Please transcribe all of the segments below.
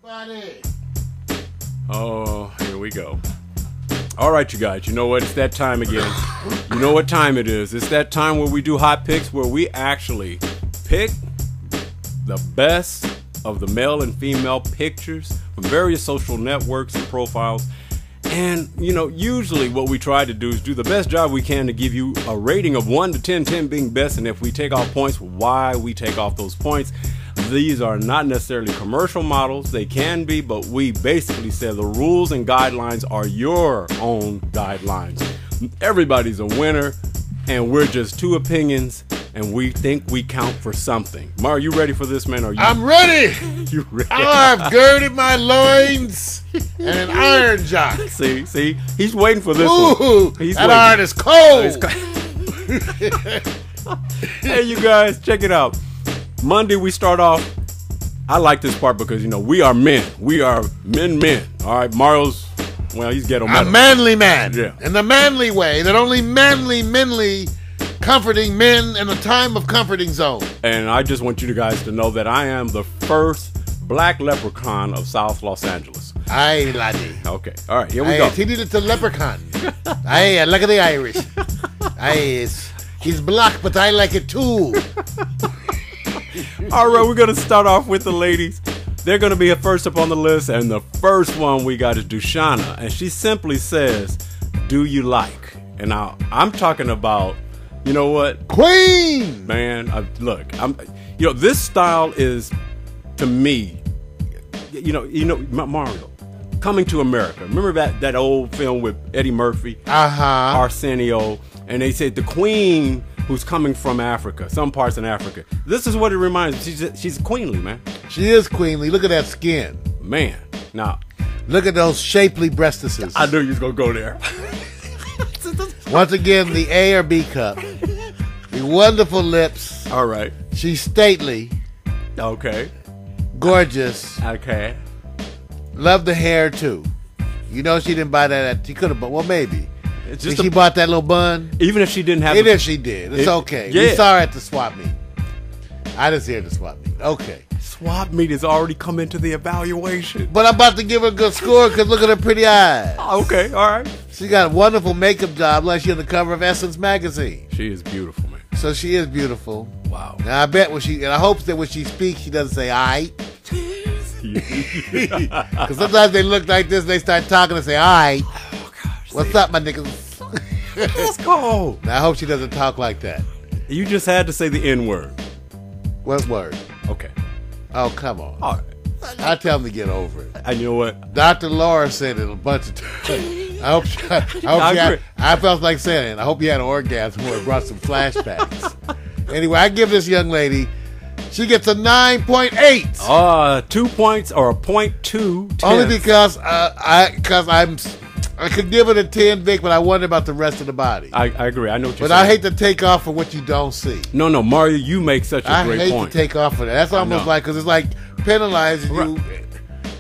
Buddy. Oh, here we go. All right, you guys, you know what? It's that time again. You know what time it is. It's that time where we do hot picks, where we actually pick the best of the male and female pictures from various social networks and profiles. And, you know, usually what we try to do is do the best job we can to give you a rating of 1 to 10, 10 being best. And if we take off points, why we take off those points. These are not necessarily commercial models. They can be, but we basically say the rules and guidelines are your own guidelines. Everybody's a winner, and we're just two opinions, and we think we count for something. Mar, you ready for this, man? I'm ready. You ready? I've girded my loins and an iron jock. See, he's waiting for this Ooh, one. He's that waiting. iron is cold. Hey, you guys, check it out. Monday we start off. I like this part because, you know, we are men. We are men. All right, Mario's, well, he's ghetto metal. A manly man. Yeah. In the manly way that only manly comforting men in a time of comforting zone. And I just want you guys to know that I am the first black leprechaun of South Los Angeles. Aye, laddie. Okay, all right, here we go. He did it to leprechaun. Aye, look at the Irish. Aye, he's black, but I like it too. All right, we're going to start off with the ladies. They're going to be first up on the list, and the first one we got is Deyshauna, and she simply says, "Do you like?" And now I'm talking about, you know what, Queen, man. Look, you know, this style is, to me, you know, Mario, Coming to America. Remember that old film with Eddie Murphy, Arsenio, and they said the Queen who's coming from Africa, some parts in Africa. This is what it reminds me. She's queenly, man. She is queenly. Look at that skin, man. Now, look at those shapely breastises. I knew you was gonna go there. Once again, the A or B cup. The wonderful lips. All right. She's stately. Okay. Gorgeous. Okay. Love the hair too. You know she didn't buy that. She could have, but well, maybe. It's just she bought that little bun. Even if she didn't have. Even if she did, it's okay. Yeah. We saw her at the swap meet. I didn't see her at the swap meet. Okay. Swap meet has already come into the evaluation. But I'm about to give her a good score because look at her pretty eyes. Okay, all right. She got a wonderful makeup job, like she's on the cover of Essence magazine. She is beautiful, man. So she is beautiful. Wow. Now I bet and I hope that when she speaks, she doesn't say "aight." Because sometimes they look like this, they start talking and say "aight." Oh gosh. What's up, my niggas? Let's go. Now I hope she doesn't talk like that. You just had to say the N word. What word? Okay. Oh, come on. All right. I tell them to get over it. And you know what? Dr. Laura said it a bunch of times. I felt like saying it. I hope you had an orgasm where it brought some flashbacks. Anyway, I give this young lady, she gets a 9.8. 2 points or a 0.2. Only because I could give it a 10, Vic, but I wonder about the rest of the body. I agree. I know what you're saying. But I hate to take off for what you don't see. No, Mario, you make such a great point. I hate to take off for that. That's almost like, because it's like penalizing you.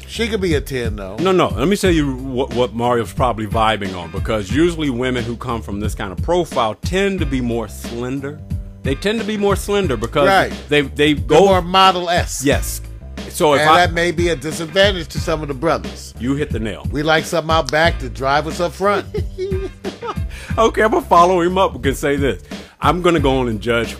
She could be a 10, though. No. Let me tell you what Mario's probably vibing on, because usually women who come from this kind of profile tend to be more slender. They tend to be more slender because they go more Model-esque. Yes. So that may be a disadvantage to some of the brothers. You hit the nail. We like something out back to drive us up front. Okay, I'm going to follow him up and say this. I'm going to go on and judge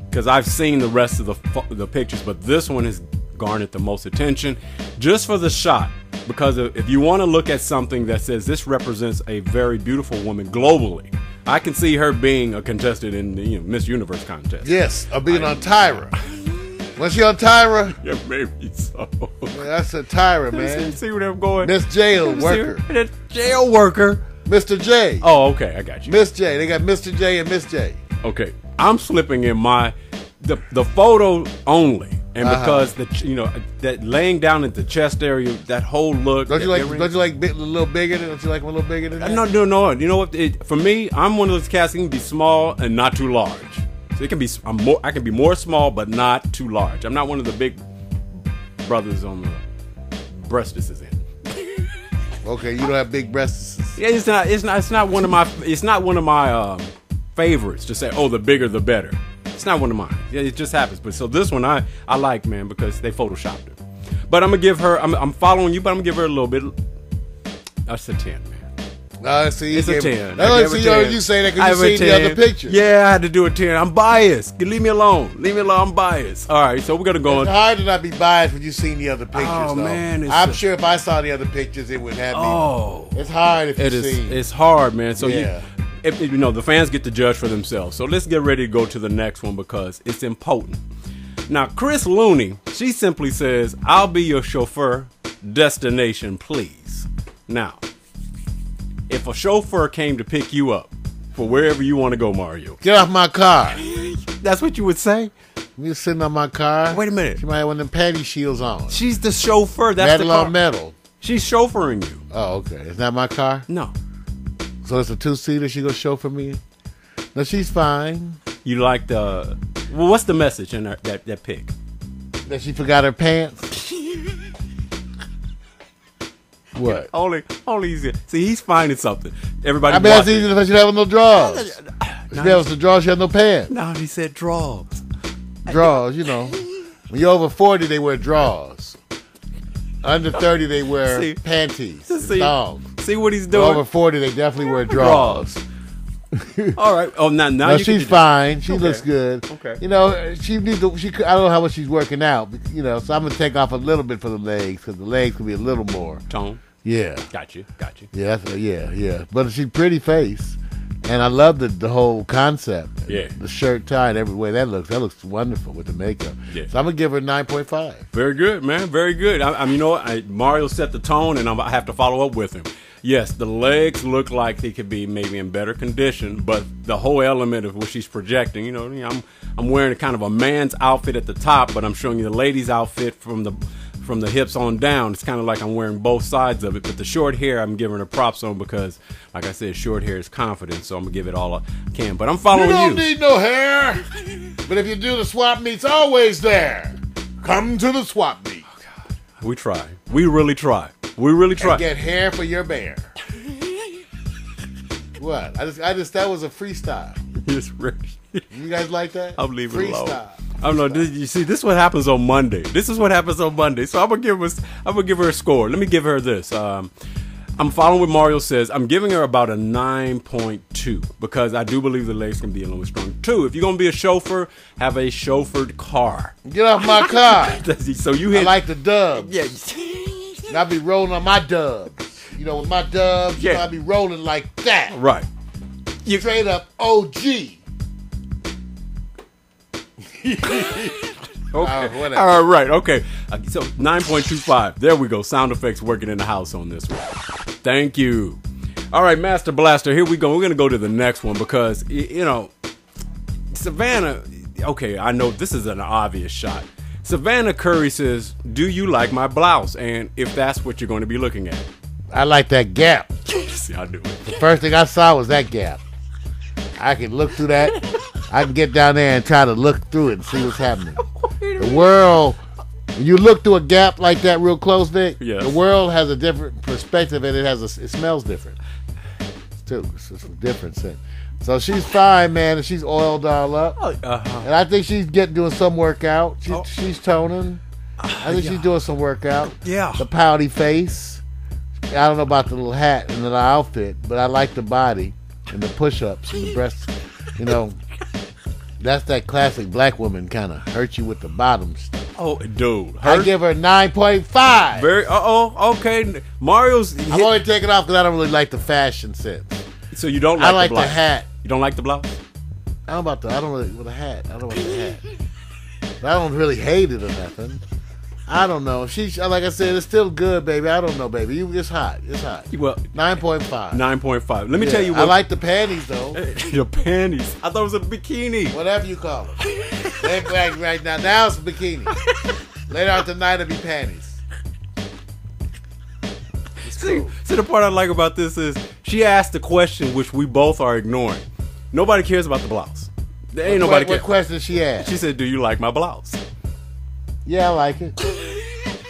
because I've seen the rest of the pictures, but this one has garnered the most attention just for the shot. Because if you want to look at something that says this represents a very beautiful woman globally, I can see her being a contestant in the Miss Universe contest. Yes, or being on Tyra. Was she on Tyra? Yeah, maybe so. Yeah, that's a Tyra, man. See where I'm going? Miss Jail Worker. Jail Worker. Mr. J. Oh, okay, I got you. Miss J. They got Mr. J and Miss J. Okay, I'm slipping in the photo only, and because that laying down at the chest area, that whole look. Don't you like a little bigger? Don't you like a little bigger than that? No. You know what? For me, I'm one of those cats that can be small and not too large. So it can be. I can be more small, but not too large. I'm not one of the big brothers on the breastises end. Okay, you don't have big breasts. Yeah, it's not one of my. It's not one of my favorites to say. Oh, the bigger the better. It's not one of mine. Yeah, it just happens. But so this one I like, man, because they photoshopped it. But I'm gonna give her. I'm following you, but I'm gonna give her a little bit. That's a 10, man. See, It's a 10. You say that because you seen the other picture. Yeah, I had to do a 10. I'm biased. Leave me alone. Leave me alone. I'm biased. All right, so we're gonna go. It's hard to not be biased when you seen the other pictures. Oh, though. man, I'm sure if I saw the other pictures, it would have me. Oh, it's hard if you seen. It's hard, man. So yeah. If the fans get to judge for themselves. So let's get ready to go to the next one because it's important. Now, Chris Looney, she simply says, "I'll be your chauffeur. Destination, please." Now, if a chauffeur came to pick you up for wherever you want to go, Mario, get off my car. That's what you would say? You sitting on my car? Wait a minute. She might have one of them patty shields on. She's the chauffeur. That's metal the car. on metal. She's chauffeuring you. Oh, okay. It's not my car? No. So it's a 2-seater she gonna chauffeur me? No, she's fine. You like the... Well, what's the message in that pic? That she forgot her pants? What? Only easy. See, he's finding something. Everybody. I mean, that's easy if she have no drawers. If she has no drawers, she has no pants. No, he said drawers. Drawers, you know. When you're over 40, they wear drawers. Under 30, they wear panties. Thongs. See what he's doing? Over 40, they definitely wear drawers. All right. Oh, now no, she's fine. She looks good. Okay. You know, she needs to. I don't know how much she's working out. You know, so I'm gonna take off a little bit for the legs because the legs could be a little more tone. Yeah. Got you. Yeah, yeah. But she's pretty face, and I love the whole concept. Yeah. The shirt, tie, and every way that looks wonderful with the makeup. Yeah. So I'm gonna give her 9.5. Very good, man. Very good. I mean, you know what? Mario set the tone, and I have to follow up with him. Yes, the legs look like they could be maybe in better condition, but the whole element of what she's projecting, I'm wearing a kind of a man's outfit at the top, but I'm showing you the lady's outfit from the hips on down. It's kind of like I'm wearing both sides of it, but the short hair I'm giving her props on because, like I said, short hair is confidence, so I'm gonna give it all I can. But I'm following you. You don't need no hair, but if you do, the swap meet's always there. Come to the swap meet. Oh, God. We try. We really try. We really try. And get hair for your bear. What? I just that was a freestyle. It's rich. You guys like that? I'm leaving it alone. Freestyle. I don't know. You see, this is what happens on Monday. So I'm gonna give her a score. Let me give her this. I'm following what Mario says. I'm giving her about a 9.2 because I do believe the legs can be a little strong. 2, if you're gonna be a chauffeur, have a chauffeured car. Get off my car. So you hit. I like the dubs. Yeah. I be rolling on my dubs. You know, with my dubs, yeah. I be rolling like that. Right. Straight up OG. Okay. Whatever. All right. Okay. So 9.25. There we go. Sound effects working in the house on this one. Thank you. All right, Master Blaster. Here we go. We're gonna go to the next one because Savannah. Okay, I know this is an obvious shot. Savannah Curry says, "Do you like my blouse?" And if that's what you're going to be looking at, I like that gap. See, I do it. The first thing I saw was that gap. I can look through that. I can get down there and try to look through it and see what's happening. The world, when you look through a gap like that real close, Vic, yes. The world has a different perspective and it smells different. Too. It's a different scent. So she's fine, man, and she's oiled all up. And I think she's doing some workout. She's toning. I think she's doing some workout. Yeah. The pouty face. I don't know about the little hat and the outfit, but I like the body and the push-ups and the breasts. That's that classic black woman kind of hurt you with the bottom stuff. Oh, dude. I give her 9.5. Very. Okay. Mario's. I'm only taking off because I don't really like the fashion sense. So you don't like I like the blouse. the hat. You don't like the blouse? I don't really with a hat. I don't like the hat. But I don't really hate it or nothing. I don't know. She's like I said, it's still good, baby. I don't know, baby. It's hot. It's hot. Well, 9.5. 9.5. Let me tell you what. I like the panties though. Your panties. I thought it was a bikini. Whatever you call them. Right now it's a bikini. Later on tonight it'll be panties. See, the part I like about this is she asked the question which we both are ignoring. Nobody cares about the blouse. There ain't nobody cares. What question did she ask? She said, "Do you like my blouse?" Yeah, I like it.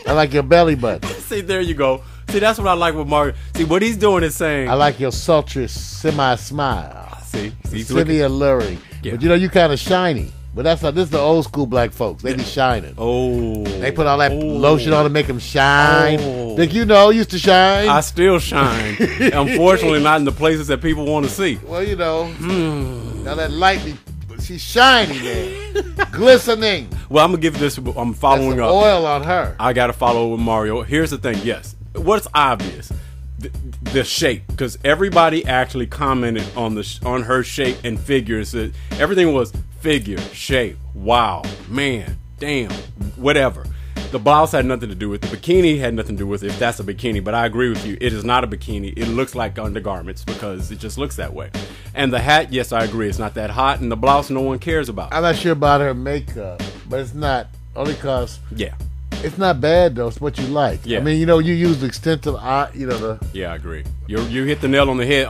I like your belly button. See, there you go. See, that's what I like with Mario. See, what he's doing is saying, I like your sultry semi-smile. See, semi-alluring. Yeah. But you kind of shiny. But this is the old school black folks. They be shining. Oh. They put all that lotion on to make them shine. Think used to shine. I still shine. Unfortunately, not in the places that people want to see. Well, now that light, she's shining there. Glistening. Well, I'm going to give this, I'm following That's up. oil on her. I got to follow with Mario. Here's the thing. Yes. What's obvious? The shape, because everybody actually commented on her shape and figure. Said everything was figure, shape, wow, man, damn, whatever. The blouse had nothing to do with it. The bikini had nothing to do with it, if that's a bikini. But I agree with you. It is not a bikini. It looks like undergarments because it just looks that way. And the hat, yes, I agree. It's not that hot. And the blouse, no one cares about. I'm not sure about her makeup, but it's not only because yeah. It's not bad though. It's what you like. Yeah. I mean, you use extensive, Yeah, I agree. You hit the nail on the head.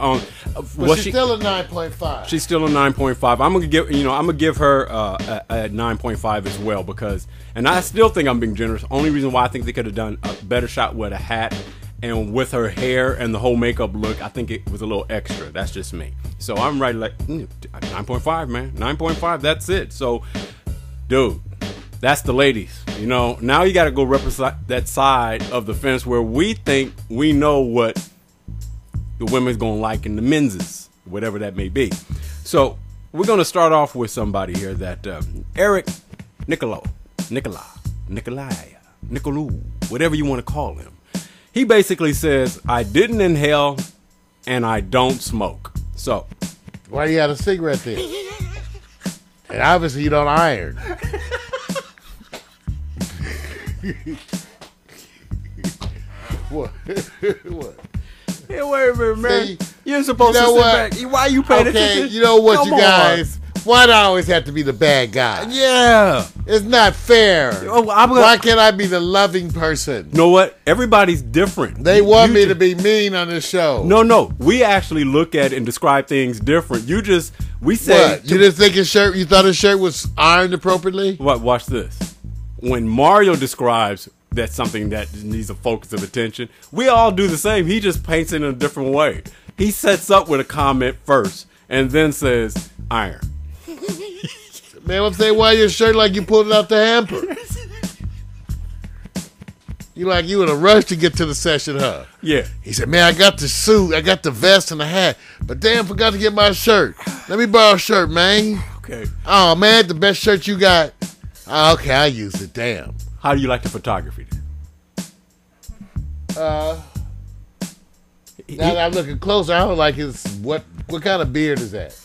But she's still a 9.5. She's still a 9.5. I'm gonna give her a 9.5 as well because, and I still think I'm being generous. Only reason why I think they could have done a better shot with a hat and with her hair and the whole makeup look. I think it was a little extra. That's just me. So I'm right like 9.5, man. 9.5. That's it. So, dude. That's the ladies, Now you got to go represent that side of the fence where we think we know what the women's going to like in the men's, whatever that may be. So we're going to start off with somebody here that Eric Nicolai, whatever you want to call him. He basically says, I didn't inhale and I don't smoke. So. Why do you have a cigarette then? And obviously you don't iron. What? What? Hey, wait a minute, man. See, You're supposed to sit back. Why are you paying attention? You know what, Come you guys? Why do I always have to be the bad guy? Yeah. It's not fair. Why can't I be the loving person? You know what? Everybody's different. They want me to be mean on this show. No. We actually look at and describe things different. We say. What? You didn't think you thought his shirt was ironed appropriately? What? Watch this. When Mario describes that's something that needs a focus of attention, we all do the same. He just paints it in a different way. He sets up with a comment first and then says, iron. Man, I'm saying, why your shirt like you pulled it out the hamper? You in a rush to get to the session, huh? Yeah. He said, man, I got the suit, I got the vest and the hat, but damn, forgot to get my shirt. Let me borrow a shirt, man. Okay. Oh, man, the best shirt you got. Oh, okay, I use it. Damn. How do you like the photography then? Now that I'm looking closer, I don't like his what kind of beard is that?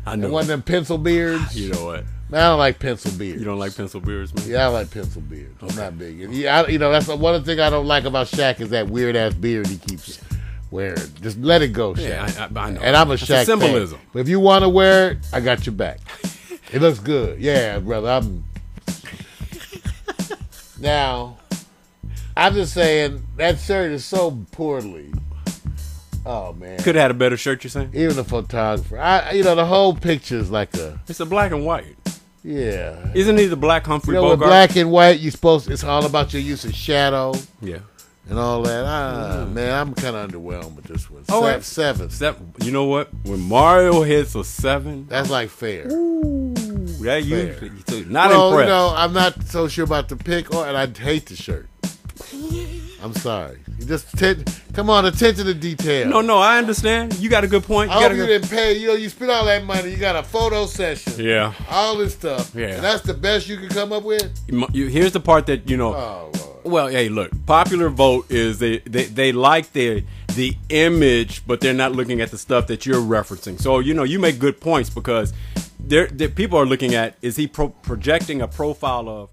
I know. One of them pencil beards? You know what? Man, I don't like pencil beards. You don't like pencil beards, man? Yeah, I like pencil beards. I'm not big. That's one of the things I don't like about Shaq is that weird ass beard he keeps wearing. Just let it go, Shaq. Yeah, I know. And I'm a Shaq fan. Symbolism. But if you want to wear it, I got your back. It looks good. Yeah, brother. Now, I'm just saying that shirt is so poorly. Oh man, could have had a better shirt. You're saying? Even the photographer, the whole picture is like it's a black and white. Yeah, isn't he the Black Humphrey Bogart? With black and white, it's all about your use of shadow. Yeah, and all that. Man, I'm kind of underwhelmed with this one. Oh, 7. You know what? When Mario hits a 7, that's like fair. Ooh, that usually not impressed. I'm not so sure about the pick, and I hate the shirt. I'm sorry. You just come on, attention to detail. No, I understand. You got a good point. I hope you didn't pay. You spent all that money. You got a photo session. Yeah. All this stuff. Yeah. And that's the best you can come up with. Here's the part that Oh, Lord. Well, hey, look. Popular vote is they like the image, but they're not looking at the stuff that you're referencing. So you make good points because people are looking at, is he projecting a profile of?